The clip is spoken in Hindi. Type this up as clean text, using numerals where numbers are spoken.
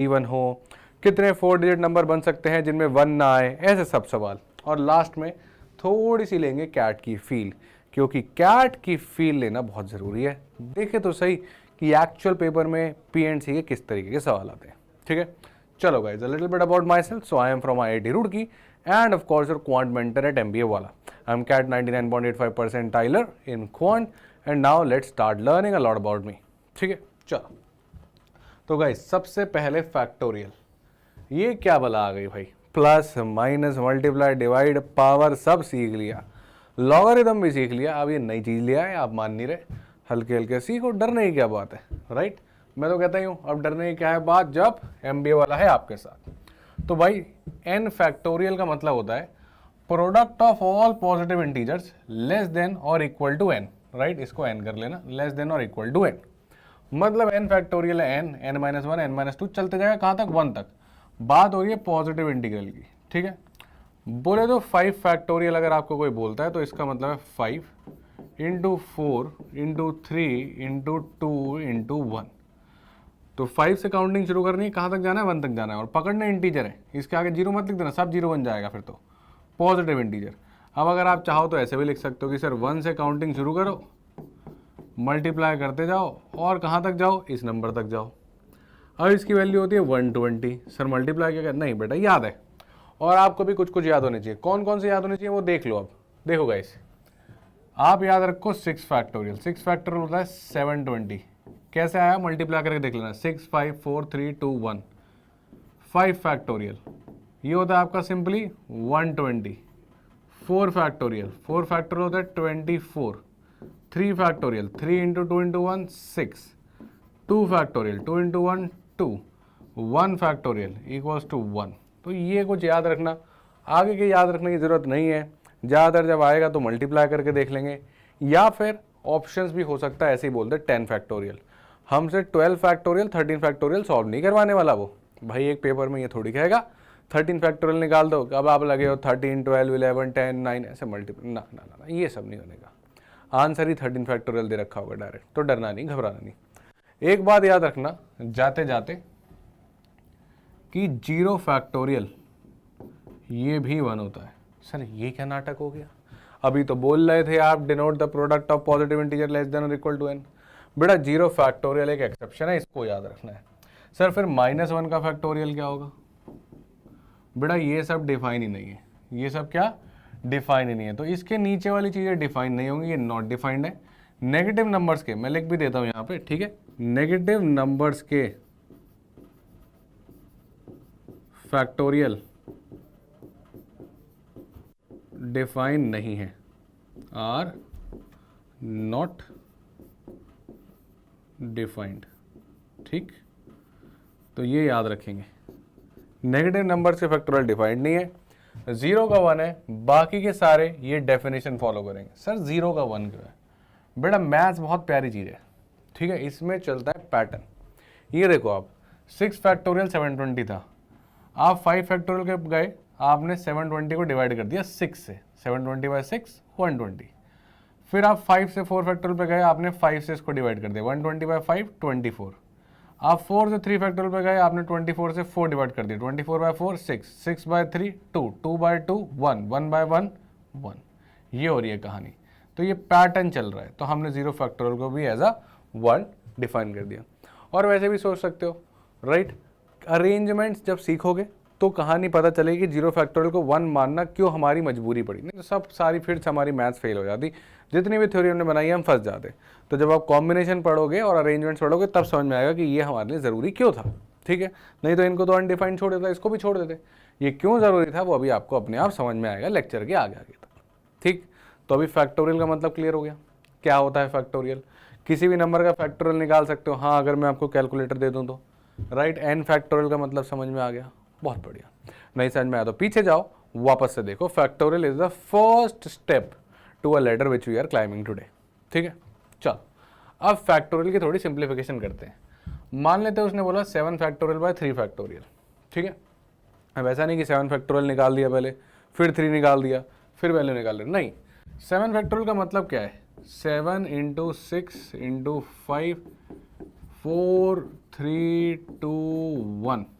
इवन हो, कितने 4 डिजिट नंबर बन सकते हैं जिनमें 1 ना आए, ऐसे सब सवाल। और लास्ट में थोड़ी सी लेंगे कैट की फील, क्योंकि कैट की फील लेना बहुत ज़रूरी है। देखें तो सही कि एक्चुअल पेपर में पीएनसी के किस तरीके के सवाल आते हैं। ठीक है, चलो guys, a little bit about my self. So I am from IIT Roorkee and of course your quant mentor at MBA Wala. I'm CAT 99.85 percentiler in quant and now let's start learning a lot about me. ठीक है, चलो तो गाइस सबसे पहले फैक्टोरियल, ये क्या बला आ गई भाई, plus minus multiply divide power सब सीख लिया, लॉगरिथम भी सीख लिया, अब ये नई चीज़ लिया है, आप मान नहीं रहे, हल्के हल्के सीखो, डरने की क्या बात है, राइट। मैं तो कहता ही हूँ अब डरने की क्या है बात, जब MBA वाला है आपके साथ। तो भाई n फैक्टोरियल का मतलब होता है product of all positive integers less than और इक्वल टू n, राइट, इसको n कर लेना, लेस देन और इक्वल टू n, मतलब n फैक्टोरियल है n, n-1, n-2 चलते जाएगा कहाँ तक, 1 तक। बात हो रही है पॉजिटिव इंटीग्रल की, ठीक है। बोले तो 5 फैक्टोरियल अगर आपको कोई बोलता है तो इसका मतलब है 5 इंटू 4 इंटू 3 इंटू 2 इंटू 1। तो 5 से काउंटिंग शुरू करनी है, कहाँ तक जाना है, 1 तक जाना है, और पकड़ना इंटीजर है, इसके आगे 0 मत लिख देना, सब 0 बन जाएगा फिर तो पॉजिटिव इंटीजर। अब अगर आप चाहो तो ऐसे भी लिख सकते हो कि सर 1 से काउंटिंग शुरू करो, मल्टीप्लाई करते जाओ और कहाँ तक जाओ, इस नंबर तक जाओ। अब इसकी वैल्यू होती है 120। सर मल्टीप्लाई क्या, नहीं बेटा याद है, और आपको भी कुछ कुछ याद होने चाहिए। कौन कौन से याद होने चाहिए वो देख लो। अब देखो गाइस, आप याद रखो 6 फैक्टोरियल, 6 फैक्टोरियल होता है 720। कैसे आया, मल्टीप्लाई करके देख लेना, 6 5 4 3 2 1। 5 फैक्टोरियल ये होता है आपका सिंपली 120। 4 फैक्टोरियल, 4 फैक्टोरियल होता है 24। 3 factorial, 3 into 2 into 1 6। 2 factorial, 2 into 1 2। 1 factorial equals to 1। तो ये कुछ याद रखना, आगे के याद रखने की ज़रूरत नहीं है, ज़्यादातर जब आएगा तो मल्टीप्लाई करके देख लेंगे, या फिर ऑप्शंस भी हो सकता है ऐसे ही बोल दे 10 फैक्टोरियल। हमसे 12 फैक्टोरियल 13 फैक्टोरियल सॉल्व नहीं करवाने वाला वो भाई, एक पेपर में ये थोड़ी कहेगा 13 फैक्टोरियल निकाल दो, अब आप लगे हो 13 12 11 10 9 ऐसे मल्टीप्लाई, ना ना ना, ये सब नहीं होने का। आंसर ही 13 फैक्टोरियल दे रखा होगा डायरेक्ट, तो डरना नहीं, घबराना नहीं। एक बात याद रखना जाते जाते कि 0 फैक्टोरियल ये भी 1 होता है। सर ये क्या नाटक हो गया, अभी तो बोल रहे थे आप denote the product of positive integer less than और इक्वल टू n। बेटा 0 फैक्टोरियल एक एक्सेप्शन है, इसको याद रखना है। सर फिर -1 का फैक्टोरियल क्या होगा, बेटा ये सब डिफाइन ही नहीं है, ये सब क्या डिफाइन ही नहीं है, तो इसके नीचे वाली चीज़ें डिफाइन नहीं होंगी, ये नॉट डिफाइंड है। नेगेटिव नंबर्स के, मैं लिख भी देता हूँ यहाँ पे, ठीक है, नेगेटिव नंबर्स के फैक्टोरियल डिफाइन नहीं है, आर नॉट डिफाइंड, ठीक। तो ये याद रखेंगे, नेगेटिव नंबर्स के फैक्टोरियल डिफाइंड नहीं है, 0 का 1 है, बाकी के सारे ये डेफिनेशन फॉलो करेंगे। सर 0 का 1 क्यों है, बेटा मैथ्स बहुत प्यारी चीज़ है, ठीक है, इसमें चलता है पैटर्न। ये देखो आप 6 फैक्टोरियल 720 था, आप 5 फैक्टोरियल के गए, आपने 720 को डिवाइड कर दिया 6 से, 720/6 120। फिर आप 5 से 4 फैक्टोरियल पे गए, आपने 5 से इसको डिवाइड कर दिया, 120/5 24। आप 4 से 3 फैक्टोरियल पे गए, आपने 24 से 4 डिवाइड कर दिया, 24/4 6, 6/3 2, 2/2 1, 1/1 1। ये हो रही है कहानी, तो ये पैटर्न चल रहा है, तो हमने 0 फैक्टोरियल को भी एज अ 1 डिफाइन कर दिया। और वैसे भी सोच सकते हो, राइट, अरेंजमेंट्स जब सीखोगे तो कहानी पता चलेगी 0 फैक्टोरियल को 1 मानना क्यों हमारी मजबूरी पड़ी, नहीं तो सब सारी फिर से हमारी मैथ्स फेल हो जाती, जितनी भी थ्योरी हमने बनाई हम फंस जाते। तो जब आप कॉम्बिनेशन पढ़ोगे और अरेंजमेंट्स पढ़ोगे तब समझ में आएगा कि ये हमारे लिए ज़रूरी क्यों था, ठीक है। नहीं तो इनको तो अनडिफाइंड छोड़ देता, इसको भी छोड़ देते, ये क्यों ज़रूरी था वो अभी आपको अपने आप समझ में आएगा लेक्चर के आगे आगे तक, ठीक। तो अभी फैक्टोरियल का मतलब क्लियर हो गया, क्या होता है फैक्टोरियल, किसी भी नंबर का फैक्टोरियल निकाल सकते हो, हाँ अगर मैं आपको कैलकुलेटर दे दूँ तो, राइट। n फैक्टोरियल का मतलब समझ में आ गया, बहुत बढ़िया। नहीं समझ में आया तो पीछे जाओ, वापस से देखो, factorial is the first step to a ladder which we are climbing today, ठीक है। चलो अब फैक्टोरियल की थोड़ी सिंप्लीफिकेशन करते हैं। मान लेते हैं उसने बोला 7 फैक्टोरियल 3 फैक्टोरियल, ठीक है। अब ऐसा नहीं कि 7 फैक्टोरियल निकाल दिया पहले, फिर 3 निकाल दिया, फिर वैल्यू निकाल दिया, नहीं। 7 फैक्टोरियल का मतलब क्या है, 7 × 6 × 5 4 3 2 1।